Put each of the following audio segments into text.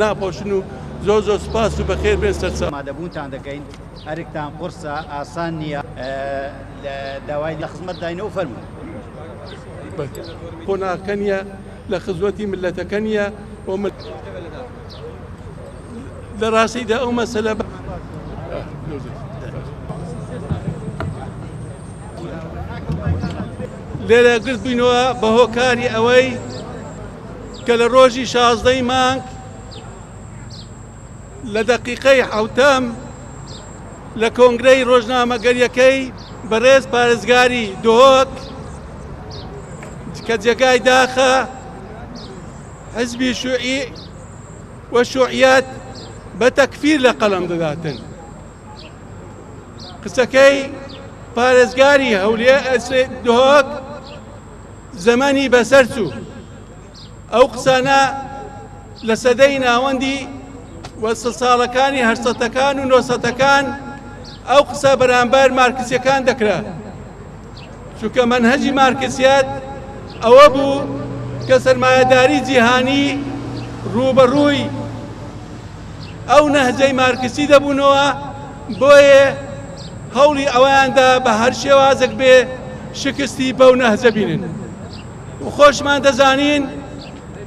ناپۆشن و زۆر سوپاس و بەخێر بێن سەرچاو. مادەبوونتان دەکەین هەرێکتان قورسە ئاسان نییە داوای لە خزمەت داینە و فەرموون. کۆناکە نیە لە خزمەتی ملەتەکە نیە لە ڕاستیدا ئەو مەسەلە لێرە گرت بووینەوە بە هۆکاری ئەوەی کە لە ڕۆژی 16 مانگ لە دەقیقەی حوتەم لە کۆنگرەی ڕۆژنامەگەریەکەی بەڕێز پارێزگاری دۆک کە جێگای داخە حزبی شوعی و شوعیەت بە تەکفیر لە قەڵەم دەداتن. قسەکەی پارێزگاری هەولێر دۆک زەمانی بەسەر چوو. ئەو قسانە لە سەدەی ناوەندی وەسە ساڵەکانی 800ەکان و 900ەکان ئەو قسە بەرامبەر مارکسیەکان دەکرا. چونکە مەنهەجی مارکسیەت ئەوە بوو کە سەرمایەداری جیهانی ڕوبەڕووی ئەو نەهجەی مارکسی دەبوونەوە بۆیە هەوڵی ئەویاندا بە هەر شێوازێک بێ شکستی بەو نەهجە بینن. و خۆشمان دەزانین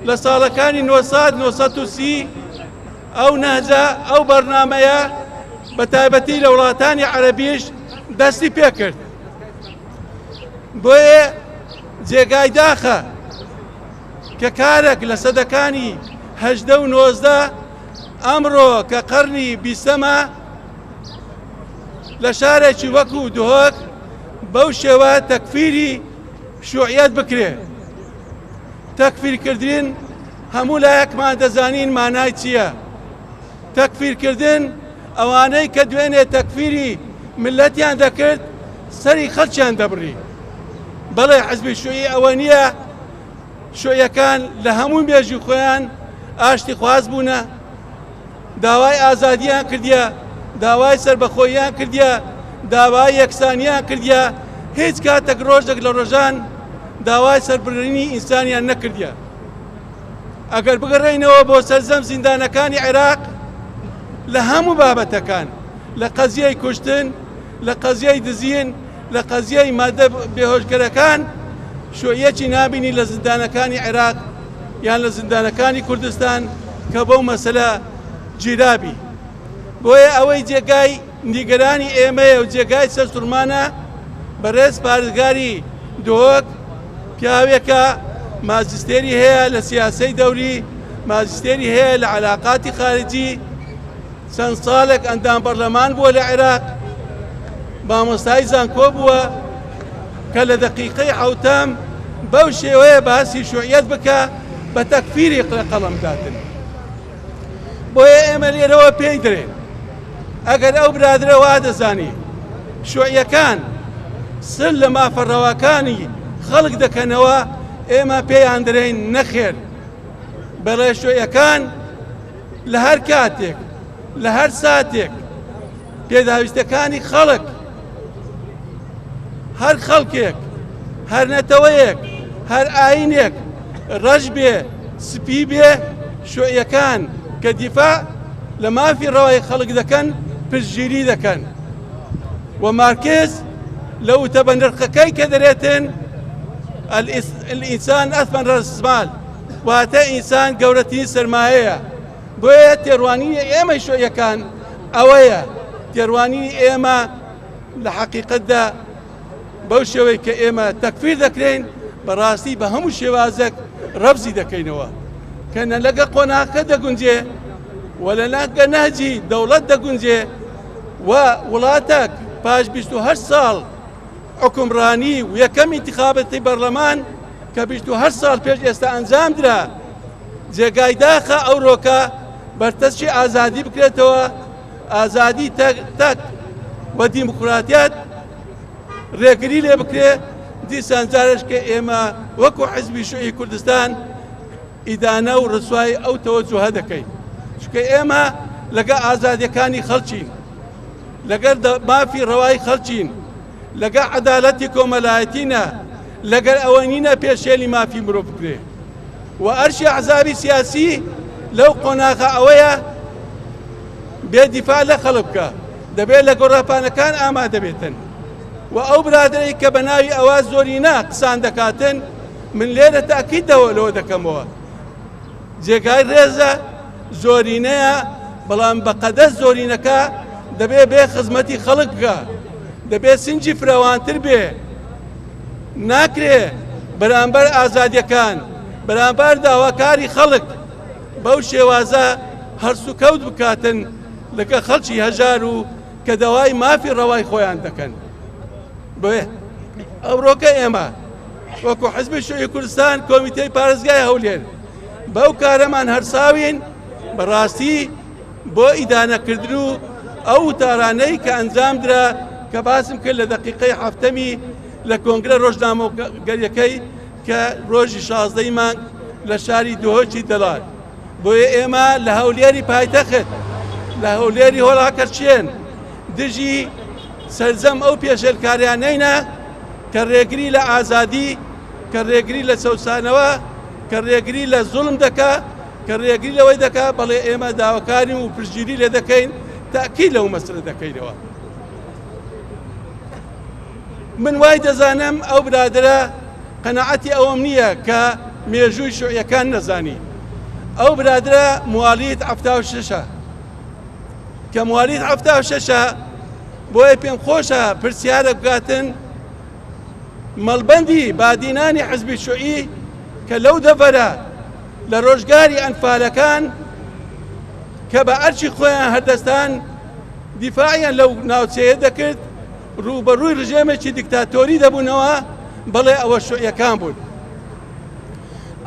لە ساڵەکانی 1930 ئەو نەهجە ئەو بەرنامەیە بە تایبەتی لە وڵاتانی عەرەبیش دەستی پێکرد. بۆیە جێگای داخە کە کارێک لە سەدەکانی 18 و 19 ئەمڕۆ کە قەرنی 20ەمە لە شارێکی وەکو دۆک بەو شێوە تەکفیری شوعیەت بکرێ. تەکفیرکردن هەموو لایەکمان دەزانین مانای چییە. تەکفیرکردن ئەوانەی کە دوێنێ تەکفیری ملەتیان دەکرد سەری خەڵکیان دەبڕی. بەڵێ حزبی شوعی ئەوە نییە. شوعیەکان لە هەموو مێژوی خۆیان ئاشتی خواز بوونە، داوای ئازادیان کردیە، داوای سربەخۆییان کردیە، داوای یەکسانیان کردیە، هیچ کاتێک ڕۆژێک لە ڕۆژان داوای سەربڕینی ئینسانیان نەکردیە. ئەگەر بگەڕێینەوە بۆ سەرجەم زیندانەکانی عێراق لە هەموو بابەتەکان، لە قەزیەی کوشتن، لە قەزیەی دزین، لە قەزیەی مادە بێهۆشگەرەکان شوعیەکی نابینی لە زیندانەکانی عێراق یان لە زیندانەکانی کوردستان کە بەو مەسەلە جیرابی. بۆیە ئەوەی جێگای نیگەرانی ئێمەیە و جێگای سەرسوورمانە بەڕێز پارێزگاری دۆک پیاوێکە ماجستێری هەیە لە سیاسەی دەوری، ماجستێری هەیە لە عەلاقاتی خارجی، چەند ساڵێک ئەندام پەرلەمان بووە لە عێراق، مامۆستای زانکۆ بووە کە لە دەقیقەی حوتەم بەو شێوەیە باسی شوعیەت بکە بە تەکفیری قەڵەم داتن. بۆیە ئێمە لێرەوە پێی درێن ئەگەر ئەو برادرە وا دەزانی شوعیەکان سر لە مافەڕەواکانی خەڵک دەکەنەوە ئێمە پێیان درێن نەخێر. بەڵێ شوعیەکان لە هەر کاتێک لە هەر ساتێک پێداویستەکانی خەڵک، هەر خەڵکێک، هەر نەتەوەیەک، هەر ئاینێک ڕەش بێ سپی بێ، شوعیەکان کە دیفاع لە مافی ڕەوای خەڵک دەکەن پشتگیری دەکەن. و مارکس لە وتە بەنرخەکەی کە دەرێتن الئینسان ئەثمەن ڕەسمال، واتە ئینسان گەورەترین سەرمایەیە. بۆیە تێڕوانینی ئێمەی شوعیەکان ئەوەیە، تێڕوانینی ئێمە لە حەقیقەتدا بەو شێوەی کە ئێمە تەکفیر دەکرێن بەڕاستی بە هەموو شێوازێک ڕەبزی دەکەینەوە کە نە لەگە قۆناغەکە دەگونجێ و لە لەگە نەهجی دەوڵەت دەگونجێ و وڵاتێک پاش 28 ساڵ حکومڕانی و یەکەم ئینتیخابەتی بەرلەمان کە 28 ساڵ پێش ئێستا ئەنجام درا جێگای داخە ئەوڕۆکە بەرتەسکی ئازادی بکرێتەوە، ئازادی تەک و دیموکراتیات ڕێگری لێ بکرێ. دیسان جارش کە ئێمە وەکو حزبی شوعی کوردستان ئیدانە و ڕسوای ئەو تەوەجوهە دەکەین، چونکە ئێمە لەگە ئازادیەکانی خەڵکین، لەگەر مافی ڕەوای خەڵکین، لەگە عەدالەتی کۆمەلایەتینە، لەگەر ئەوە نینە پێشێلی مافی مرۆڤ بکرێ. و ئەرشی ئەحزابی سیاسی لەو قۆناغە ئەوەیە بێ دیفاع لە خەڵک بکە، دەبێت لە گۆڕاپانەکان ئامادە بێتن و ئەو برادرەی کە بە ناوی ئەوە زۆرینە قسان دەکاتن من لێرە تاکیدەوە لەوە دەکەمەوە جێگای ڕێزە زۆرینەیە بەڵام بەقەدەس زۆرینەکە دەبێت بێ خزمەتی خەڵک بکە، دەبێت سنجی فراوانتر بێ، ناکرێ بەرامبەر ئازادیەکان بەرامبەر داواکاری خەڵک بەو شێوازە هەرس و کەوت بکاتن لەگە خەڵکی هەژار و کە دەوای مافی ڕەوای خۆیان دەکەن. بێ ئەوڕۆکە ئێمە وەکو حزبی شوێی کوردستان کۆمیتەی پارێزگای هەولێر بەو کارەمان هەرساوین بەڕاستی بۆ ئیدانەکردن و ئەو تارانەی کە ئەنجام درا کە باسم کرد لە دەقیقەی هەفتەمی لە کۆنگرە ڕۆژنامەگەریەکەی کە ڕۆژی 16 مانگ لە شاری دۆهۆکی دەڵات. بۆیە ئێمە لە هەولێری پایتەخت لە هەولێری هۆڵاکەرچێن دژی سەرجەم ئەو پێشێلکاریانەینە کە ڕێگری لە ئازادی، کە ڕێگری لە چەوسانەوە، کە ڕێگری لە زوڵم دەکا، کە ڕێگری لەوەی دەکا بەڵێ ئێمە داواکارین و پشتگیری لێ دەکەین تاکید لەو مەسەلە دەکەینەوە. من وای دەزانم ئەو برادرە قەنەعەتی ئەوەم نییە کە مێژووی شوعیەکان نەزانی. ئەو برادرە موالیت 76 کە موالیت 76 بۆیە پێم خۆشە پرسیارە بگاتن مەڵبەندی بادینانی حزبی شوعی کە لەو دەڤەرە لە ڕۆژگاری ئەنفالەکان کە بە ئەرچی خۆیان هەردەستان دیفاعیان لەو ناوچەیە دەکرد ڕوبەڕووی ڕژێمێکی دیکتاتۆری دەبوونەوە بەڵێ ئەوە شوعیەکان بوون.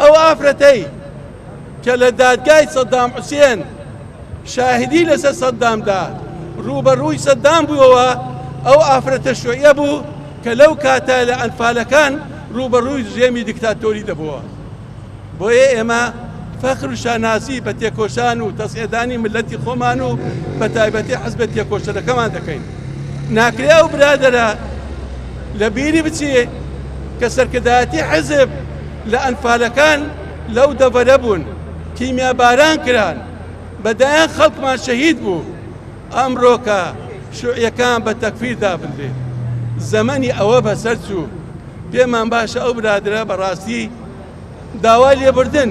ئەو ئافرەتەی کە لە دادگای سەدام حوسێن شاهدی لەسەر سەدامدا ڕوبەڕووی سەدام بووەوە ئەو ئافرەتە شوعیە بوو کە لەو کاتە لە ئەنفالەکان ڕوبەڕووی ڕژێمی دیکتاتۆری دەبووە. بۆیە ئێمە فەخر و شاناسی بە تێکۆشان و تەسعێدانی ملەتی خۆمان و بە تایبەتی حزبە تێکۆشەرەکەمان دەکەین. ناکرێ ئەو برادەرە لە بیری بچێ کە سەرکردایەتی حزب لە ئەنفالەکان لەو دەڤەرە بوون کیمیا باران کران بەدایان خەڵکمان شەهید بوو. ئەمڕۆکە شوعیەکان بە تەکفیر دابدرێت زەمەنی ئەوە بەسەر چوو. پێمان باشە ئەو برادرە بەڕاستی داوای لێبوردن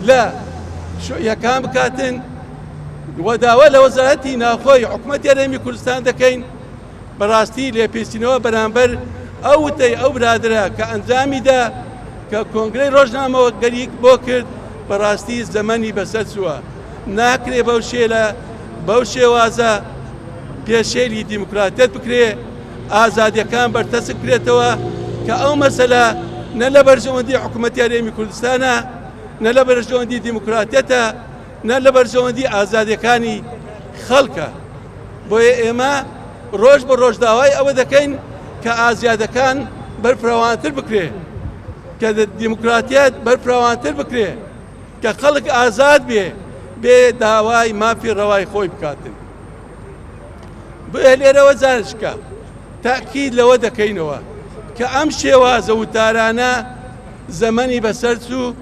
لە شوعیەکان بکاتن و داوا لە وەزارەتی ناوخۆی حکوومەتی هەرێمی کوردستان دەکەین بەڕاستی لێپێچینەوە بەرامبەر ئەو وتەی ئەو برادرە کە ئەنجامیدا کە کۆنگرەی ڕۆژنامەوەگەری بۆ کرد بەڕاستی زەمەنی بەسەر چووە. ناکرێ بەو شێلە بەو شێوازە پێشێلی دیموکراتیەت بکرێ ئازادیەکان بەرتەسک بکرێتەوە کە ئەو مەسەلە نە لە بەرژەوەندی حکوومەتی هەرێمی کوردستانە نە لە بەرژەوەندی دیموکراتیەتە نە لە بەرژەوەندی ئازادیەکانی خەڵکە. بۆیە ئێمە ڕۆژ بە ڕۆژ داوای ئەوە دەکەین کە ئازادیەکان بەرفراوانتر بکرێ، کە دیموکراتیەت بەرفراوانتر بکرێ، کە خەڵک ئازاد بێ بێ داوای مافی ڕەوای خۆی بکاتن. بۆیە لێرەوە جارشکە تاکید لەوە دەکەینەوە کە ئەم شێوازە وتارانە زەمەنی بەسەر چوو.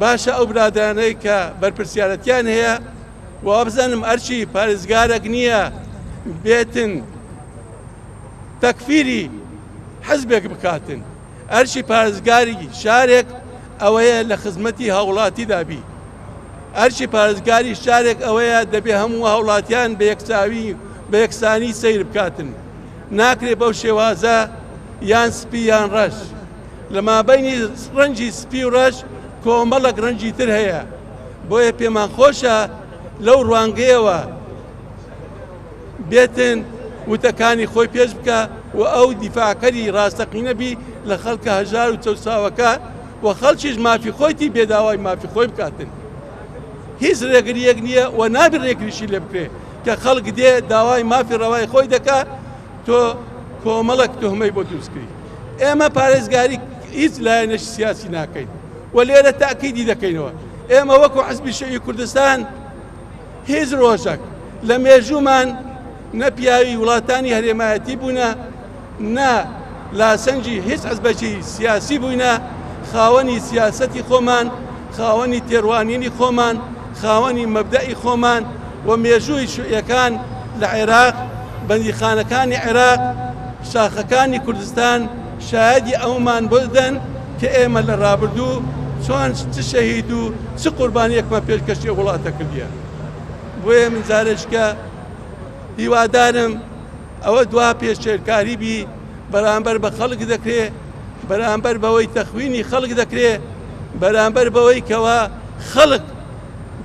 باشە ئەو برادرانەی کە بەرپرسیارەتیان هەیە و بزانم ئەرچی پارێزگارێک نییە بێتن تەکفیری حزبێک بکاتن. ئەرچی پارێزگاری شارێک ئەوەیە لە خزمەتی هاوڵاتی دابی. ئەرچی پارێزگاری شارێک ئەوەیە دەبێ هەموو هاوڵاتیان بە یەکسانی سەیر بکاتن. ناکرێ بەو شێوازە یان سپی یان ڕەش لە مابەینی ڕەنجی سپی و ڕەش کۆمەڵک ڕەنجی تر هەیە. بۆیە پێمان خۆشە لەو ڕوانگەیەوە بێتن وتەکانی خۆی پێش بکە و ئەو دیفاعکەری ڕاستەقینەبی لە خەڵکە هەژار و چەوساوەکە و خەڵکیش مافی خۆیتی بێداوای مافی خۆی بکاتن. هیچ ڕێگریەک نییە و نابێت ڕێگریشی لێ بکرێ کە خەڵک دێ داوای مافی ڕەوای خۆی دەکا تۆ کۆمەڵک تۆهمەی بۆ دروستکری. ئێمە پارێزگاری هیچ لایەنێکی سیاسی ناکەین و لێرە تاکیدی دەکەینەوە. ئێمە وەکو حزبی شوعی کوردستان هیچ ڕۆژێک لە مێژوومان نە پیاوی وڵاتانی هەرێمایەتی بوونە نە لاسەنجی هیچ حزبێکی سیاسی بووینە. خاوەنی سیاسەتی خۆمان خاوەنی تێڕوانینی خۆمان خاوەنی مەبدەئی خۆمان و مێژووی شوعیەکان لە عێراق بەندیخانەکانی عێراق شاخەکانی کوردستان شایەدی ئەومان بدەن کە ئێمە لە ڕابردوو چۆن چ شەهید و چ قوربانیەکمان پێشکەشی وڵاتە کردیە. بۆیە من جارێشکە هیوادارم ئەوە دوا پێشێرکاری بی بەرامبەر بە خەڵک دەکرێ بەرامبەر بەوەی تەخوینی خەڵک دەکرێ بەرامبەر بەوەی کەوا خەڵک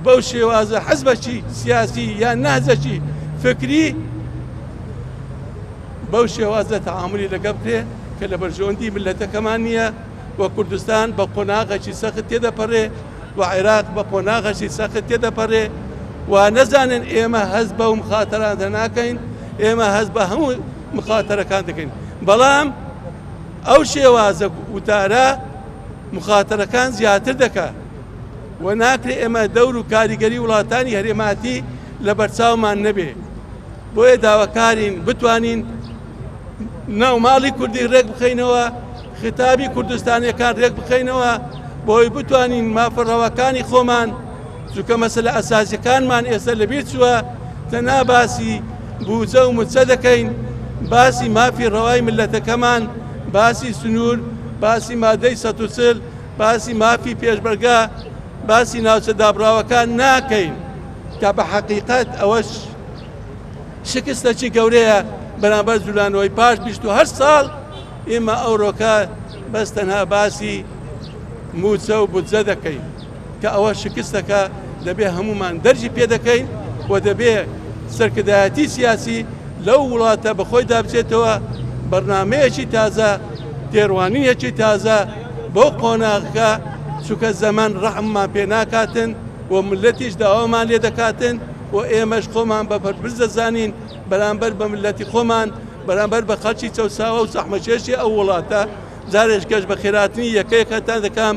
بەو شێوازە حەزبەکی سیاسی یان نەهزەکی فکری بەو شێوازە تەعاملی لەگەڵ بکرێ کە لە بەرژەوەندی ملەتەکەمان نییە و کوردستان بە قۆناغێکی سەخت تێدەپەڕێ و عێراق بە قۆناغێکی سەخت تێدەپەڕێ و نەزانن ئێمە هەز بەو مخاتەرانە ناکەین ئێمە هەز بە هەموو مخاتەرەکان دەکەین بەڵام ئەو شێوازە وتارە مخاتەرەکان زیاتر دەکات و ناکرێ ئێمە دەور و کاریگەری وڵاتانی هەرێماتی لە بەرچاومان نەبێ. بۆیە داواکارین بتوانین ناوماڵی کوردی ڕێک بخەینەوە خیتابی کوردستانیەکان ڕێک بخەینەوە بۆی بتوانین مافەڕەوەکانی خۆمان چونکە مەسەلە ئەساسیەکانمان ئێستا لەبیر چووە تەنها باسی بوجە و موچە دەکەین باسی مافی ڕەوای ملەتەکەمان باسی سنوور باسی مادەی 140 باسی مافی پێشبەرگە باسی ناوچە دابراوەکان ناکەین کە بە حەقیقەت ئەوەش شکستەکی گەورەیە بەرامبەر جوولانەوەی پاش 28 ساڵ ئێمە ئەوڕۆکە بەس تەنها باسی موچە و بودجە دەکەین کە ئەوە شکستەکە دەبێ هەمومان دەرجی پێ دەکەین و دەبێ سەرکردایەتی سیاسی لەو وڵاتە بەخۆی دابچێتەوە بەرنامەیەکی تازە تێڕوانینێکی تازە بۆ قۆناغەکە چونکە زەمان ڕەحممان پێ ناکاتن و ملەتیش داوامان لێ دەکاتن و ئێمەش خۆمان بە پەرپرس دەزانین بەرامبەر بە ملەتی خۆمان بەرامبەر بە خەڵکی چەوساوە و زەحمەکێشی ئەو وڵاتە جارێک گەشت بە خێراتنی یەکەیەکەتان دەکەم